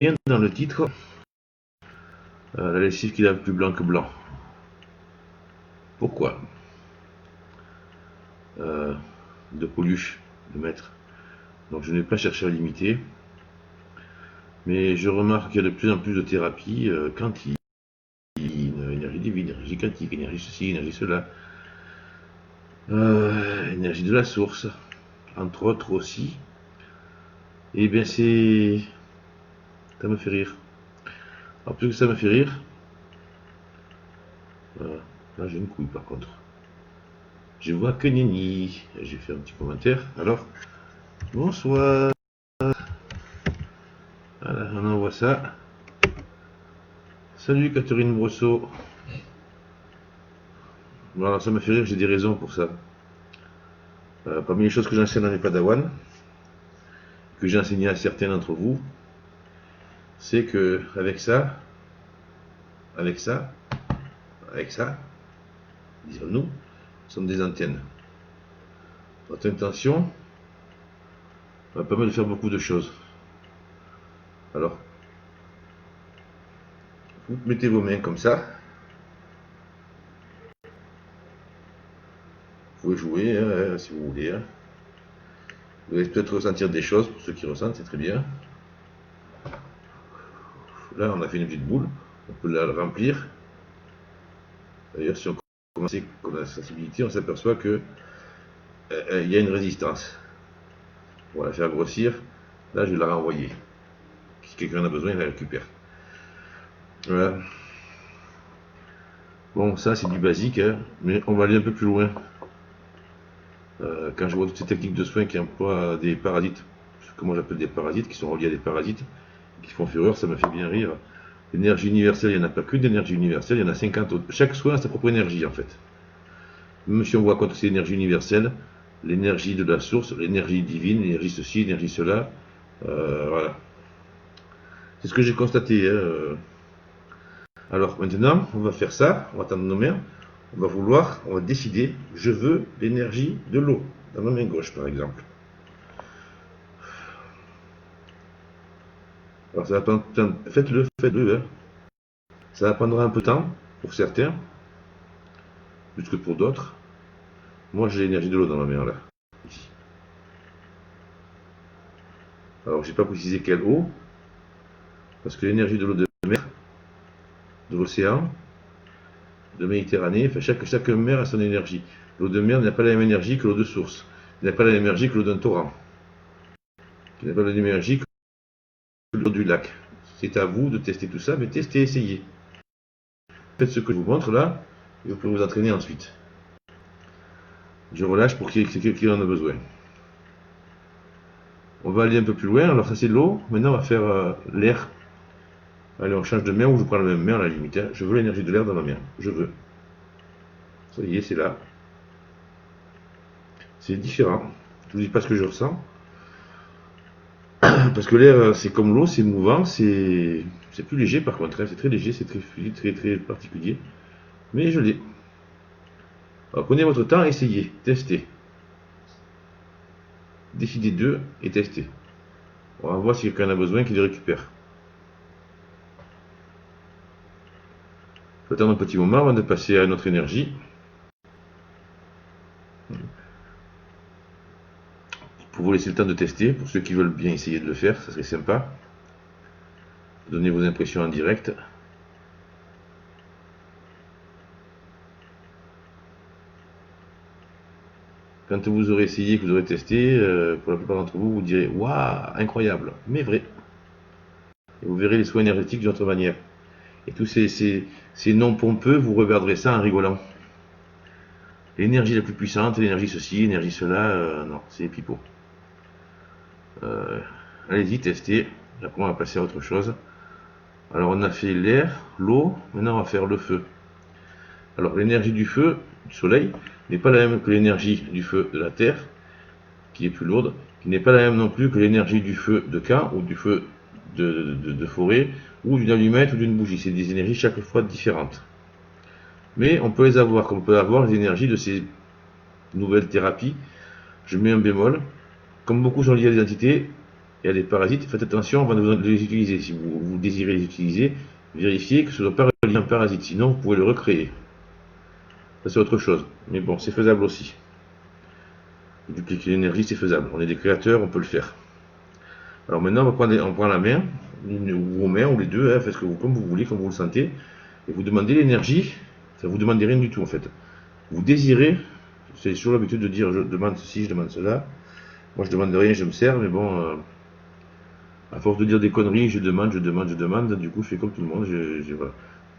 bien dans le titre, la lessive qui lave plus blanc que blanc. Pourquoi de Pauluche, le maître. Donc je n'ai pas cherché à limiter, mais je remarque qu'il y a de plus en plus de thérapies quantiques, énergie divine, énergie quantique, énergie ceci, énergie cela, énergie de la source, entre autres aussi. Et bien ça me fait rire. Alors plus que ça me fait rire, là j'ai une couille par contre. Je vois que Nini, j'ai fait un petit commentaire. Alors, bonsoir. Voilà, on envoie ça. Salut Catherine Brosseau. Voilà, ça me fait rire, j'ai des raisons pour ça. Parmi les choses que j'enseigne dans les Padawan, que j'ai enseigné à certains d'entre vous, c'est que avec ça, disons-nous, sont des antennes. Votre intention va permettre de faire beaucoup de choses. Alors, vous mettez vos mains comme ça. Vous pouvez jouer si vous voulez. Vous allez peut-être ressentir des choses, pour ceux qui ressentent, c'est très bien. Là, on a fait une petite boule, on peut la remplir. D'ailleurs, si on commence comme la sensibilité, on s'aperçoit que il y a une résistance. On va la faire grossir. Là, je vais la renvoyer. Si quelqu'un en a besoin, il la récupère. Voilà. Bon, ça, c'est du basique, mais on va aller un peu plus loin. Quand je vois toutes ces techniques de soins qui emploient des parasites, ce que moi j'appelle des parasites, qui sont reliés à des parasites, qui font fureur, ça me fait bien rire. L'énergie universelle, il n'y en a pas qu'une d'énergie universelle, il y en a 50 autres. Chaque soin a sa propre énergie en fait. Même si on voit contre ces énergies universelles, l'énergie de la source, l'énergie divine, l'énergie ceci, l'énergie cela, voilà. C'est ce que j'ai constaté. Alors maintenant, on va faire ça, on va tendre nos mains, on va décider, je veux l'énergie de l'eau, dans ma main gauche par exemple. Alors ça va prendre, faites-le, Ça va prendre un peu de temps pour certains, plus que pour d'autres. Moi j'ai l'énergie de l'eau dans ma main là, ici. Alors j'ai pas précisé quelle eau, parce que l'énergie de l'eau de mer, de l'océan, de Méditerranée, enfin chaque mer a son énergie. L'eau de mer n'a pas la même énergie que l'eau de source, n'a pas la même énergie que l'eau d'un torrent, qui n'a pas la même énergie que l'eau du lac. C'est à vous de tester tout ça, mais testez, essayez. Faites ce que je vous montre là, et vous pouvez vous entraîner ensuite. Je relâche pour qui en a besoin. On va aller un peu plus loin, alors ça c'est de l'eau, maintenant on va faire l'air. Allez, on change de main ou je prends la même main à la limite. Je veux l'énergie de l'air dans ma main, je veux. Ça y est, c'est là. C'est différent. Je ne vous dis pas ce que je ressens. Parce que l'air, c'est comme l'eau, c'est mouvant, c'est plus léger par contre, c'est très léger, c'est très fluide, très particulier. Mais je l'ai. Alors prenez votre temps, essayez, testez. Décidez d'eux et testez. On va voir si quelqu'un en a besoin qu'il les récupère. Il faut attendre un petit moment avant de passer à notre énergie. Pour vous laisser le temps de tester, pour ceux qui veulent bien essayer de le faire, ça serait sympa. Donnez vos impressions en direct. Quand vous aurez essayé, que vous aurez testé, pour la plupart d'entre vous, vous direz « Waouh, incroyable, mais vrai !» Et vous verrez les soins énergétiques d'une autre manière. Et tous ces noms pompeux, vous regarderez ça en rigolant. L'énergie la plus puissante, l'énergie ceci, l'énergie cela, non, c'est pipeau. Allez-y, testez. Après, on va passer à autre chose. Alors, on a fait l'air, l'eau, maintenant on va faire le feu. Alors, l'énergie du feu, du soleil, n'est pas la même que l'énergie du feu de la terre, qui est plus lourde, qui n'est pas la même non plus que l'énergie du feu de camp ou du feu de forêt, ou d'une allumette ou d'une bougie. C'est des énergies chaque fois différentes. Mais on peut les avoir, comme on peut avoir les énergies de ces nouvelles thérapies. Je mets un bémol. Comme beaucoup sont liés à des entités, il y a des parasites, faites attention avant de les utiliser. Si vous désirez les utiliser, vérifiez que ce ne soit pas relié à un parasite, sinon vous pouvez le recréer. Ça c'est autre chose, mais bon, c'est faisable aussi. Dupliquer l'énergie, c'est faisable. On est des créateurs, on peut le faire. Alors maintenant, on prend la main, ou vos mains, ou les deux, hein, faites comme vous voulez, comme vous le sentez, et vous demandez l'énergie, ça vous demande rien du tout en fait. Vous désirez, c'est toujours l'habitude de dire je demande ceci, je demande cela. Moi je demande rien, je me sers, mais bon, à force de dire des conneries, je demande, du coup je fais comme tout le monde, voilà.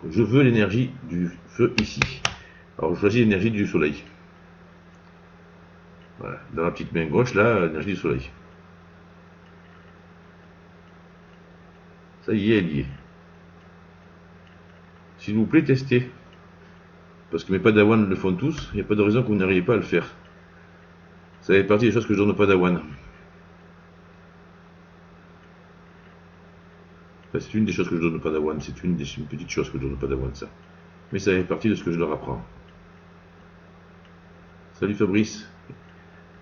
Je veux l'énergie du feu ici. Alors je choisis l'énergie du soleil. Voilà, dans la petite main gauche là, l'énergie du soleil. Ça y est, elle y est. S'il vous plaît, testez. Parce que mes padawans le font tous, il n'y a pas de raison que vous n'arriviez pas à le faire. Ça fait partie des choses que je donne aux padawans. Enfin, c'est une des choses que je donne aux padawans, c'est une petite chose que je donne aux padawans, ça. Mais ça fait partie de ce que je leur apprends. Salut Fabrice,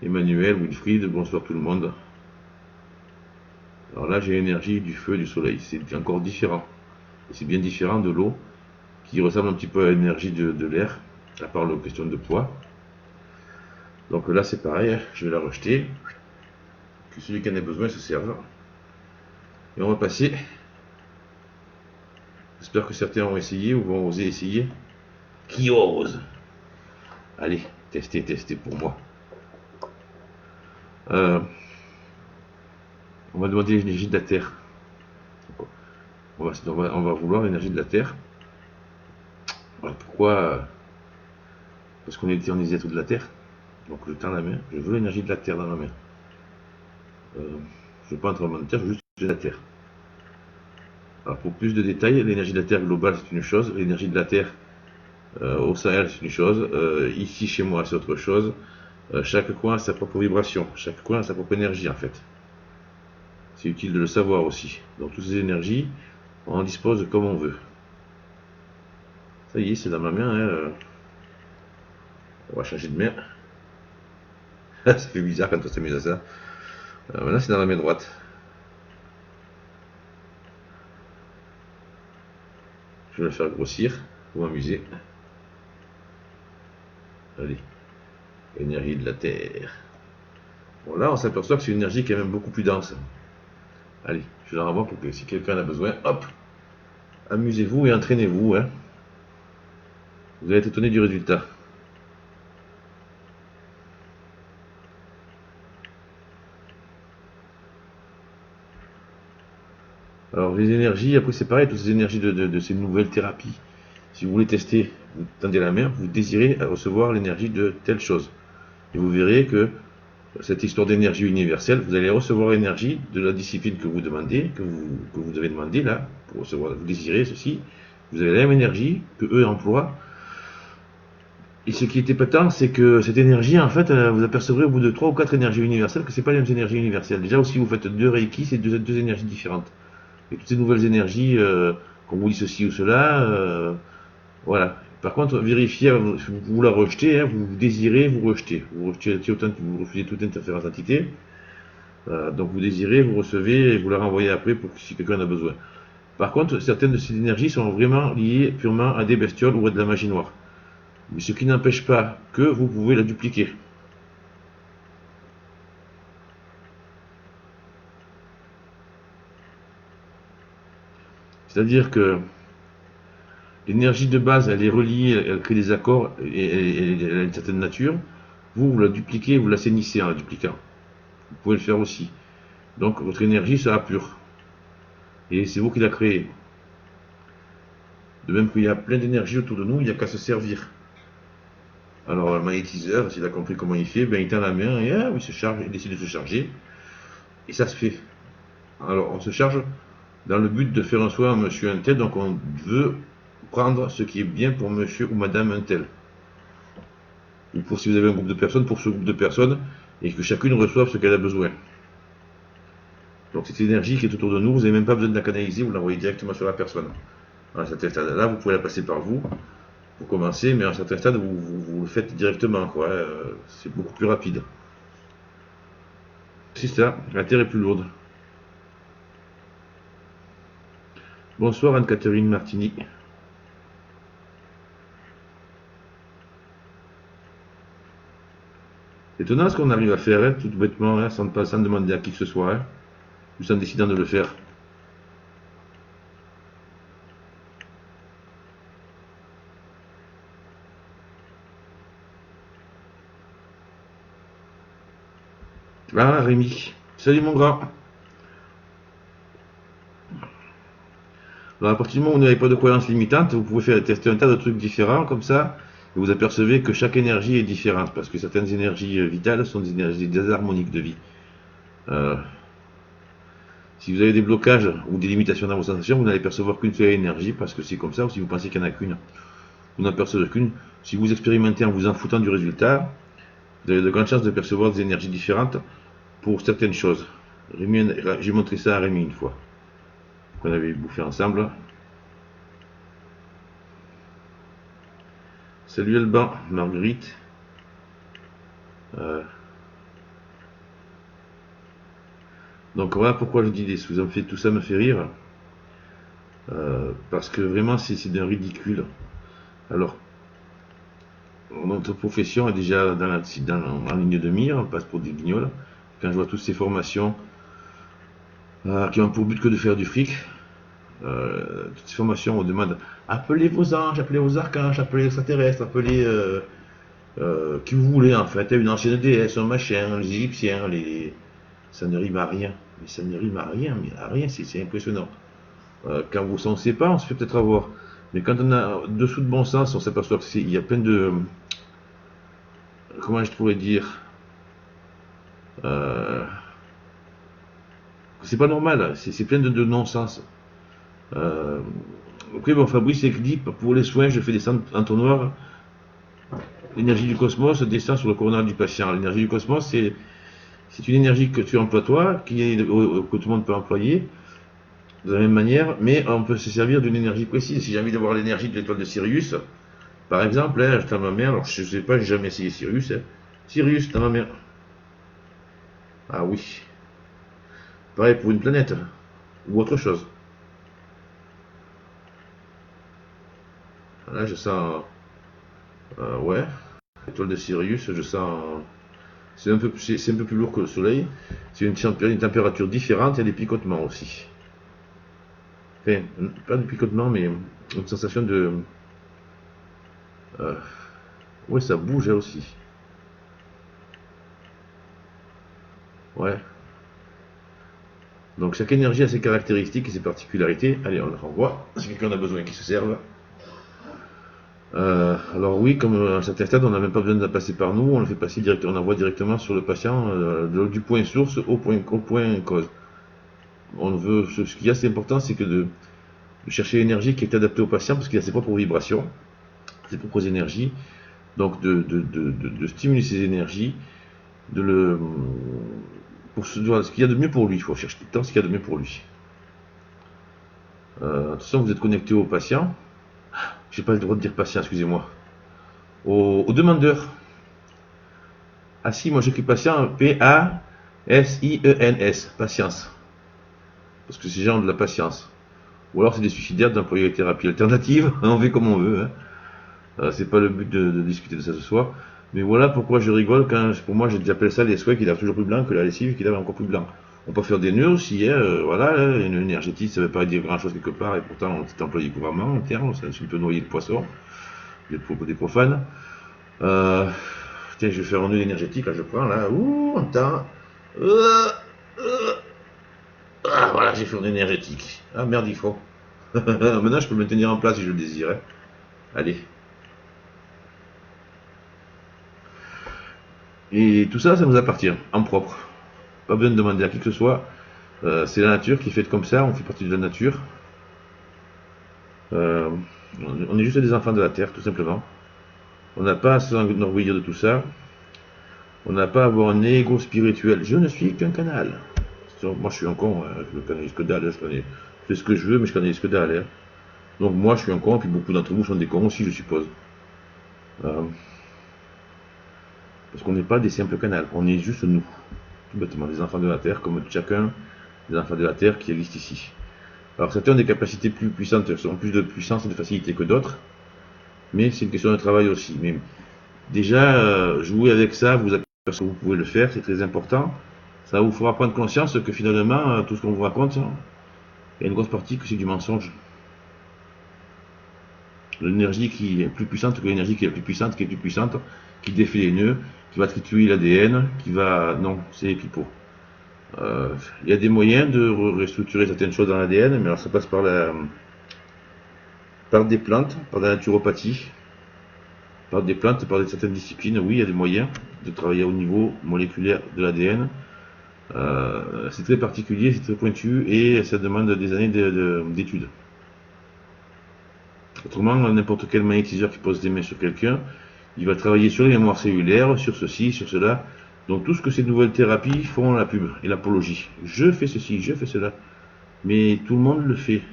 Emmanuel, Wilfried, bonsoir tout le monde. Alors là, j'ai l'énergie du feu et du soleil, c'est encore différent. Et c'est bien différent de l'eau, qui ressemble un petit peu à l'énergie de l'air, à part la question de poids. Donc là, c'est pareil, je vais la rejeter. Que celui qui en a besoin se serve. Et on va passer. J'espère que certains ont essayé ou vont oser essayer. Qui ose? Allez, testez pour moi. On va demander l'énergie de la Terre. On va vouloir l'énergie de la Terre. Alors pourquoi? Parce qu'on est des êtres de la Terre. Donc je tends la main. Je veux l'énergie de la Terre dans ma main. Je ne veux pas entrer dans la Terre, je veux juste de la Terre. Alors pour plus de détails, l'énergie de la Terre globale c'est une chose, l'énergie de la Terre au Sahel c'est une chose, ici chez moi c'est autre chose. Chaque coin a sa propre vibration, chaque coin a sa propre énergie en fait. C'est utile de le savoir aussi. Donc toutes ces énergies, on en dispose comme on veut. Ça y est, c'est dans ma main. Hein. On va changer de main. Ça fait bizarre quand on s'amuse à ça. Maintenant c'est dans la main droite. Je vais la faire grossir pour m'amuser. Allez, énergie de la Terre. Bon là on s'aperçoit que c'est une énergie qui est même beaucoup plus dense. Allez, je la renvoie pour que si quelqu'un en a besoin, hop, amusez-vous et entraînez-vous. Hein. Vous allez être étonné du résultat. Alors les énergies, après c'est pareil, toutes ces énergies de ces nouvelles thérapies. Si vous voulez tester, vous tendez la main, vous désirez recevoir l'énergie de telle chose. Et vous verrez que cette histoire d'énergie universelle, vous allez recevoir l'énergie de la discipline que vous demandez, que vous avez demandé là, pour recevoir, vous désirez ceci, vous avez la même énergie que eux emploient. Et ce qui est épatant, c'est que cette énergie, en fait, vous apercevrez au bout de 3 ou 4 énergies universelles que ce n'est pas les mêmes énergies universelles. Déjà aussi, vous faites 2 Reiki, c'est deux énergies différentes. Et toutes ces nouvelles énergies, qu'on vous dit ceci ou cela, voilà. Par contre, vérifiez, vous la rejetez, hein, vous désirez, vous rejetez. Vous refusez toute interférence d'entité. Donc vous désirez, vous recevez et vous la renvoyez après pour si quelqu'un en a besoin. Par contre, certaines de ces énergies sont vraiment liées purement à des bestioles ou à de la magie noire. Mais ce qui n'empêche pas que vous pouvez la dupliquer. C'est-à-dire que l'énergie de base, elle est reliée, elle crée des accords et elle a une certaine nature. Vous la dupliquez, vous l'assainissez en la dupliquant. Vous pouvez le faire aussi. Donc votre énergie sera pure. Et c'est vous qui la créez. De même qu'il y a plein d'énergie autour de nous, il n'y a qu'à se servir. Alors le magnétiseur, s'il a compris comment il fait, ben, il tend la main et il se charge, il décide de se charger. Et ça se fait. Alors on se charge dans le but de faire un soin à monsieur un tel, donc on veut prendre ce qui est bien pour monsieur ou madame un tel. Ou pour si vous avez un groupe de personnes, pour ce groupe de personnes, et que chacune reçoive ce qu'elle a besoin. Donc cette énergie qui est autour de nous, vous n'avez même pas besoin de la canaliser, vous l'envoyez directement sur la personne. À un certain stade-là, vous pouvez la passer par vous, pour commencer, mais à un certain stade, vous le faites directement, quoi. C'est beaucoup plus rapide. C'est ça, la Terre est plus lourde. Bonsoir Anne-Catherine Martini. C'est étonnant ce qu'on arrive à faire, hein, tout bêtement, hein, sans demander à qui que ce soit, hein, juste en décidant de le faire. Ah, Rémi. Salut mon grand. Alors, à partir du moment où vous n'avez pas de croyances limitantes, vous pouvez faire tester un tas de trucs différents comme ça, et vous apercevez que chaque énergie est différente, parce que certaines énergies vitales sont des énergies désharmoniques de vie. Euh, si vous avez des blocages ou des limitations dans vos sensations, vous n'allez percevoir qu'une seule énergie, parce que c'est comme ça, ou si vous pensez qu'il n'y en a qu'une, vous n'en percevez qu'une. Si vous expérimentez en vous en foutant du résultat, vous avez de grandes chances de percevoir des énergies différentes pour certaines choses. J'ai montré ça à Rémi une fois, qu'on avait bouffé ensemble. Salut Alban, Marguerite. Euh, donc voilà pourquoi je dis des sous. Tout ça me fait rire. Parce que vraiment c'est d'un ridicule. Alors, notre profession est déjà en ligne de mire, on passe pour des guignols. Quand je vois toutes ces formations qui ont pour but que de faire du fric, toutes ces formations, on demande appelez vos anges, appelez vos archanges, appelez les extraterrestres, appelez qui vous voulez en fait, une ancienne déesse, un machin, les égyptiens, ça ne rime à rien. Mais ça ne rime à rien, mais à rien, c'est impressionnant. Quand on ne sait pas, on se fait peut-être avoir. Mais quand on a dessous de bon sens, on s'aperçoit qu'il y a plein de. Comment je pourrais dire euh, c'est pas normal, c'est plein de non-sens. Après, bon, Fabrice dit pour les soins, je fais des entonnoirs. L'énergie du cosmos descend sur le coronal du patient. L'énergie du cosmos, c'est une énergie que tu emploies toi, que tout le monde peut employer de la même manière, mais on peut se servir d'une énergie précise. Si j'ai envie d'avoir l'énergie de l'étoile de Sirius, par exemple, hein, dans ma mère, alors je sais pas, j'ai jamais essayé Sirius. Hein. Sirius, dans ma mère. Ah oui. Pareil pour une planète, ou autre chose. Là, je sens. Ouais. L'étoile de Sirius, je sens. C'est un peu plus lourd que le Soleil. C'est une température différente, il y a des picotements aussi. Enfin, pas de picotement, mais une sensation de. Ouais, ça bouge là aussi. Ouais. Donc chaque énergie a ses caractéristiques et ses particularités. Allez, on le renvoie. Si quelqu'un a besoin qu'il se serve. Alors oui, comme à un certain stade, on n'a même pas besoin de passer par nous, on le fait passer directement, on envoie directement sur le patient du point source au point cause. Ce qu'il y a, c'est important, c'est que de chercher l'énergie qui est adaptée au patient parce qu'il a ses propres vibrations, ses propres énergies, donc de stimuler ces énergies, pour ce qu'il y a de mieux pour lui. Il faut chercher tout le temps ce qu'il y a de mieux pour lui. De toute façon, vous êtes connecté au patient. J'ai pas le droit de dire patient, excusez-moi. Au demandeur. Ah si, moi j'écris patient, P-A-S-I-E-N-S, patience. Parce que c'est genre de la patience. Ou alors c'est des suicidaires d'employer les thérapies alternatives, on fait comme on veut. Hein. C'est pas le but de discuter de ça ce soir. Mais voilà pourquoi je rigole quand, pour moi, j'appelle ça les souhaits qui lavent toujours plus blanc que la lessive qui lave encore plus blanc. On peut faire des nœuds aussi, hein, voilà, une énergétique, ça veut pas dire grand chose quelque part, et pourtant on s'est employé couramment en termes, c'est un petit peu noyer le poisson, des profanes. Tiens, je vais faire un nœud énergétique, là je prends, là, ouh, on tend. Ah, voilà, j'ai fait un énergétique. Ah merde, il faut. Maintenant je peux me tenir en place si je le désire. Hein. Allez. Et tout ça, ça nous appartient, en propre. Pas besoin de demander à qui que ce soit. C'est la nature qui est faite comme ça, on fait partie de la nature. Euh, on est juste des enfants de la terre, tout simplement. On n'a pas à s'enorgueillir de tout ça. On n'a pas à avoir un ego spirituel. Je ne suis qu'un canal. Moi, je suis un con, hein. Je canalise que dalle. Je fais ce que je veux, mais je canalise que dalle. Hein. Donc, moi, je suis un con, et puis beaucoup d'entre vous sont des cons aussi, je suppose. Parce qu'on n'est pas des simples canals. On est juste nous. Tout bêtement, des enfants de la terre, comme chacun des enfants de la terre qui existent ici. Alors certains ont des capacités plus puissantes, ont plus de puissance et de facilité que d'autres, mais c'est une question de travail aussi. Mais déjà, jouer avec ça, vous apercevez que vous pouvez le faire, c'est très important. Ça vous fera prendre conscience que finalement, tout ce qu'on vous raconte, il y a une grosse partie que c'est du mensonge. L'énergie qui est plus puissante que l'énergie qui est plus puissante, qui est plus puissante, qui défait les nœuds, qui va triturer l'ADN, qui va... Non, c'est pipeau. Il y a des moyens de restructurer certaines choses dans l'ADN, mais alors ça passe par des plantes, par la naturopathie, par des plantes, par certaines disciplines. Oui, il y a des moyens de travailler au niveau moléculaire de l'ADN. C'est très particulier, c'est très pointu et ça demande des années d'études. Autrement, n'importe quel magnétiseur qui pose des mains sur quelqu'un, il va travailler sur les mémoires cellulaires, sur ceci, sur cela. Donc tout ce que ces nouvelles thérapies font la pub et l'apologie. Je fais ceci, je fais cela. Mais tout le monde le fait.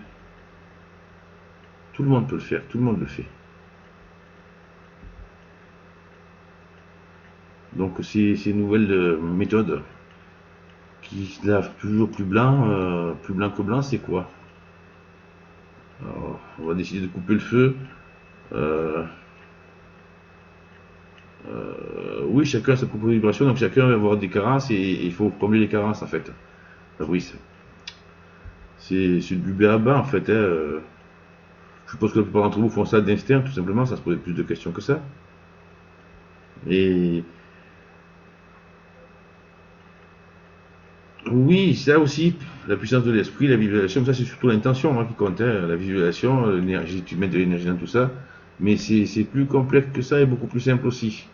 Tout le monde peut le faire, tout le monde le fait. Donc ces nouvelles méthodes qui se lavent toujours plus blanc que blanc, c'est quoi? Alors, on va décider de couper le feu. Oui, chacun a sa propre vibration, donc chacun va avoir des carences et il faut combler les carences en fait. Oui, c'est du b.a.-ba en fait. Je suppose que la plupart d'entre vous font ça d'instinct, tout simplement, ça se pose plus de questions que ça. Et oui, ça aussi, la puissance de l'esprit, la visualisation, ça c'est surtout l'intention qui compte, hein. La visualisation, l'énergie, tu mets de l'énergie dans tout ça, mais c'est plus complexe que ça et beaucoup plus simple aussi.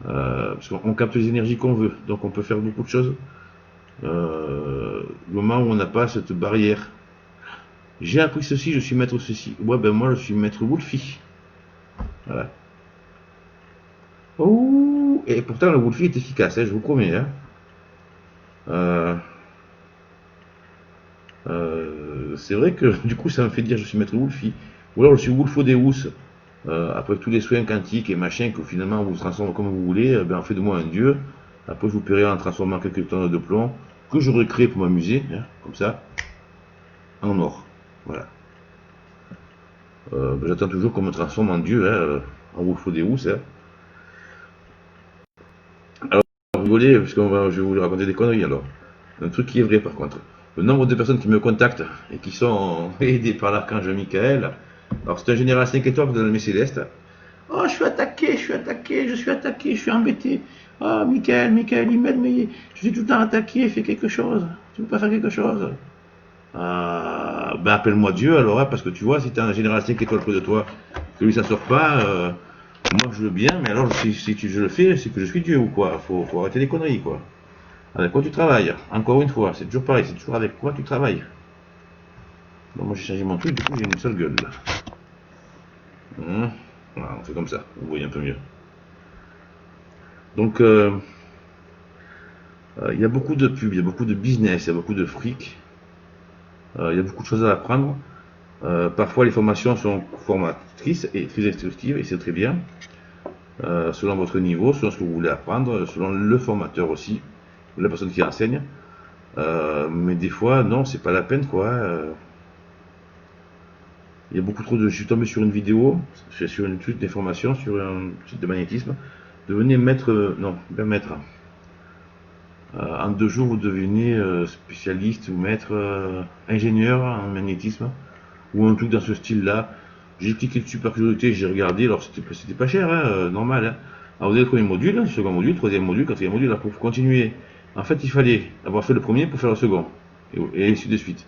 Parce qu'on capte les énergies qu'on veut, donc on peut faire beaucoup de choses. Le moment où on n'a pas cette barrière. J'ai appris ceci, je suis maître ceci. Ouais, ben moi je suis maître Wolfie. Voilà. Oh, et pourtant le Wolfie est efficace, hein, je vous promets. Hein. C'est vrai que du coup ça me fait dire je suis maître Wolfie. Ou alors je suis Wolfodeus. Après tous les soins quantiques et machin que finalement vous transformez comme vous voulez, ben on fait de moi un dieu. Après je vous paierai en transformant quelques tonnes de plomb que j'aurais créé pour m'amuser, hein, comme ça, en or. Voilà. J'attends toujours qu'on me transforme en dieu, hein, en Wolfodeus. Hein. Alors vous rigolez, parce je vais vous raconter des conneries alors. Un truc qui est vrai par contre. Le nombre de personnes qui me contactent et qui sont aidées par l'archange Michael. Alors c'est un général 5 étoiles de l'armée céleste. Oh, je suis attaqué, je suis attaqué, je suis attaqué, je suis embêté. Oh, Michael, il m'aide, mais je suis tout le temps attaqué, fais quelque chose. Tu peux pas faire quelque chose? Ben appelle-moi Dieu alors, hein, parce que tu vois, si t'as un général 5 étoiles près de toi, que lui ça sort pas, moi je veux bien, mais alors si je le fais, c'est que je suis Dieu ou quoi? Faut arrêter les conneries quoi. Avec quoi tu travailles? Encore une fois, c'est toujours pareil, c'est toujours avec quoi tu travailles. Bon, moi j'ai changé mon truc, du coup j'ai une seule gueule là. Voilà, on fait comme ça, vous voyez un peu mieux. Donc, il y a beaucoup de pubs, il y a beaucoup de business, il y a beaucoup de fric, il y a beaucoup de choses à apprendre. Parfois, les formations sont formatrices et très instructives, et c'est très bien, selon votre niveau, selon ce que vous voulez apprendre, selon le formateur aussi, ou la personne qui enseigne. Mais des fois, non, c'est pas la peine, quoi. Il y a beaucoup trop de... Je suis tombé sur une vidéo, sur une suite d'informations, sur un site de magnétisme. Devenez maître, non, bien maître. En 2 jours, vous devenez spécialiste ou maître ingénieur en magnétisme, ou un truc dans ce style-là. J'ai cliqué dessus par curiosité, j'ai regardé, alors c'était pas cher, hein, normal. Hein. Alors vous avez le premier module, le second module, troisième module, quatrième module, alors pour continuer. En fait, il fallait avoir fait le premier pour faire le second, et ainsi de suite.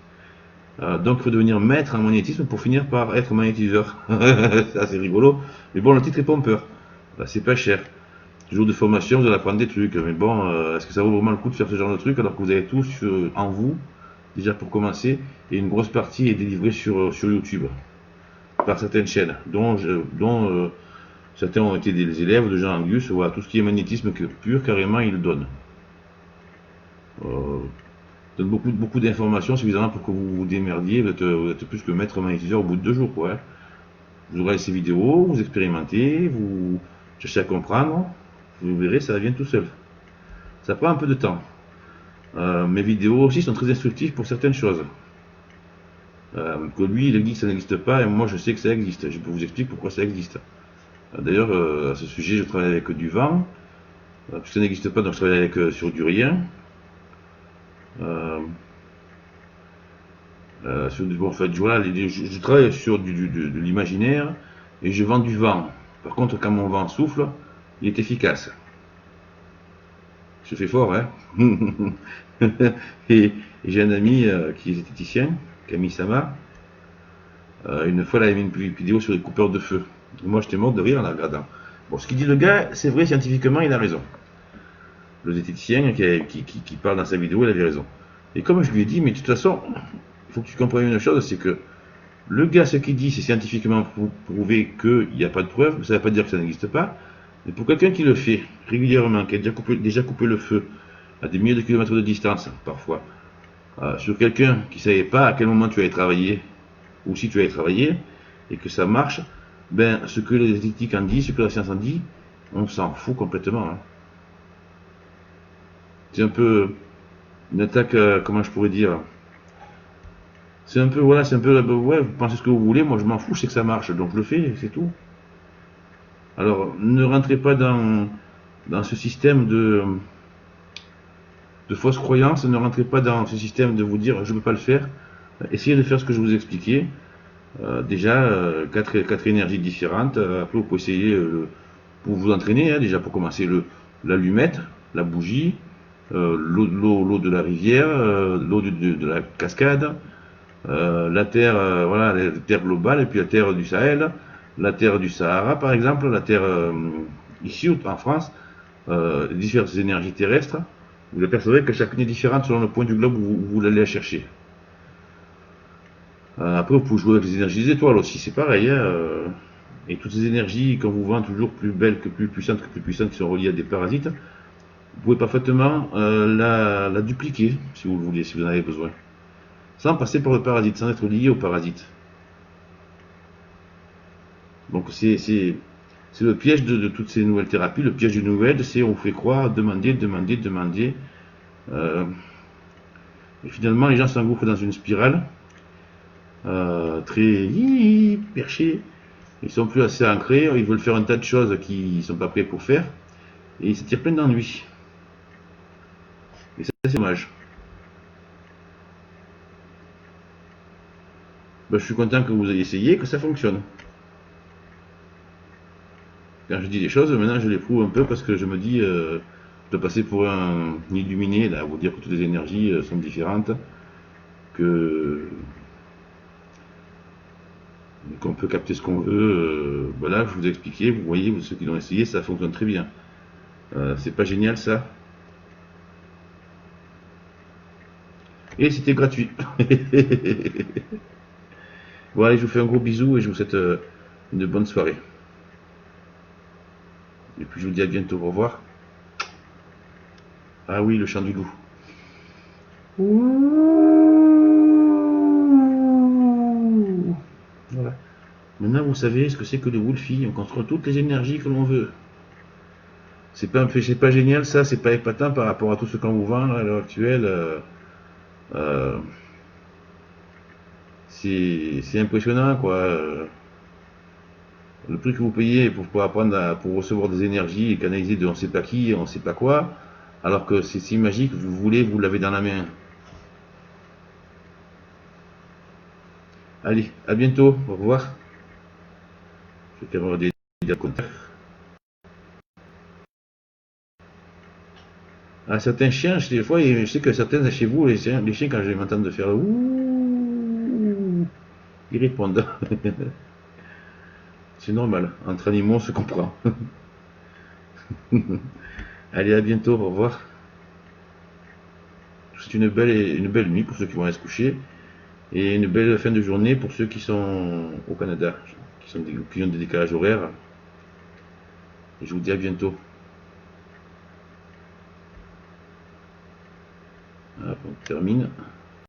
Donc il faut devenir maître en magnétisme pour finir par être magnétiseur. Ça c'est rigolo. Mais bon, le titre est pompeur. Bah, c'est pas cher. Jour de formation, vous allez apprendre des trucs. Mais bon, est-ce que ça vaut vraiment le coup de faire ce genre de truc alors que vous avez tout en vous, déjà pour commencer, et une grosse partie est délivrée sur YouTube par certaines chaînes, dont certains ont été des élèves de Jean Angus. Voilà, tout ce qui est magnétisme pur, carrément, ils le donnent. Donne beaucoup d'informations suffisamment pour que vous vous démerdiez. Vous êtes plus que maître magnétiseur au bout de 2 jours, quoi. Vous regardez ces vidéos, vous expérimentez, vous cherchez à comprendre, vous verrez, ça vient tout seul. Ça prend un peu de temps. Mes vidéos aussi sont très instructives pour certaines choses. Que lui, il dit que ça n'existe pas, et moi je sais que ça existe. Je vous explique pourquoi ça existe. D'ailleurs, à ce sujet, je travaille avec du vent, puisque ça n'existe pas, donc je travaille avec, sur du rien. Euh, bon, en fait, voilà, je travaille sur de l'imaginaire, et je vends du vent. Par contre, quand mon vent souffle, il est efficace. Je fais fort, hein. et, et j'ai un ami qui est esthéticien, Camille Sama. Une fois, il avait mis une vidéo sur les coupeurs de feu. Moi, j'étais mort de rire en la regardant. Bon, ce qu'il dit le gars, c'est vrai, scientifiquement, il a raison. Le zététicien qui parle dans sa vidéo, il avait raison. Et comme je lui ai dit, mais de toute façon, il faut que tu comprennes une chose, c'est que le gars, ce qu'il dit, c'est scientifiquement prouvé qu'il n'y a pas de preuve, ça ne veut pas dire que ça n'existe pas. Mais pour quelqu'un qui le fait régulièrement, qui a déjà coupé le feu à des milliers de kilomètres de distance, parfois, sur quelqu'un qui ne savait pas à quel moment tu allais travailler, ou si tu allais travailler, et que ça marche, ben, ce que les éthiques en disent, ce que la science en dit, on s'en fout complètement. Hein. C'est un peu une attaque, comment je pourrais dire, c'est un peu, voilà, c'est un peu, ouais, vous pensez ce que vous voulez, moi je m'en fous, je sais que ça marche, donc je le fais, c'est tout. Alors, ne rentrez pas dans ce système de fausses croyances, ne rentrez pas dans ce système de vous dire je ne peux pas le faire. Essayez de faire ce que je vous ai expliqué. Déjà, quatre énergies différentes. Après, vous pouvez essayer pour vous entraîner, hein, déjà pour commencer, l'allumette, la bougie, l'eau de la rivière, l'eau de la cascade, la terre, voilà, la terre globale, et puis la terre du Sahel, la terre du Sahara, par exemple, la terre ici en France, différentes énergies terrestres. Vous apercevrez que chacune est différente selon le point du globe où vous l'allez la chercher. Après, vous pouvez jouer avec les énergies des étoiles aussi, c'est pareil. Hein, et toutes ces énergies qu'on vous vend toujours plus belles que plus puissantes, qui sont reliées à des parasites, vous pouvez parfaitement la dupliquer, si vous le voulez, si vous en avez besoin. Sans passer par le parasite, sans être lié au parasite. Donc c'est le piège de toutes ces nouvelles thérapies. Le piège du nouvel, c'est on vous fait croire, demander. Euh, et finalement, les gens s'engouffrent dans une spirale très perchée. Ils sont plus assez ancrés, ils veulent faire un tas de choses qu'ils sont pas prêts pour faire, et ils se tirent plein d'ennuis. Et ça, c'est dommage. Ben, je suis content que vous ayez essayé, que ça fonctionne. Quand je dis les choses, maintenant je les prouve un peu parce que je me dis, je dois passer pour un illuminé, là, vous dire que toutes les énergies sont différentes, que qu'on peut capter ce qu'on veut. Voilà, je vous ai expliqué, vous voyez, ceux qui l'ont essayé, ça fonctionne très bien. C'est pas génial ça? Et c'était gratuit. Bon, allez, je vous fais un gros bisou et je vous souhaite une bonne soirée. Et puis je vous dis à bientôt, au revoir. Ah oui, le chant du loup. Voilà. Maintenant, vous savez ce que c'est que le Wolfie. On contrôle toutes les énergies que l'on veut. C'est pas génial, ça. C'est pas épatant par rapport à tout ce qu'on vous vend là, à l'heure actuelle. Euh, c'est impressionnant, quoi. Le prix que vous payez pour apprendre pour recevoir des énergies et canaliser de on sait pas qui, on sait pas quoi, alors que c'est si magique, vous voulez, vous l'avez dans la main. Allez, à bientôt, au revoir. Je vais faire des commentaires. À certains chiens, des fois, je sais que certains chez vous, les chiens quand je m'entends de faire ouh, ils répondent. C'est normal, entre animaux, on se comprend. Allez, à bientôt, au revoir. C'est une belle nuit pour ceux qui vont aller se coucher et une belle fin de journée pour ceux qui sont au Canada, qui ont des décalages horaires. Et je vous dis à bientôt. Hop, on termine.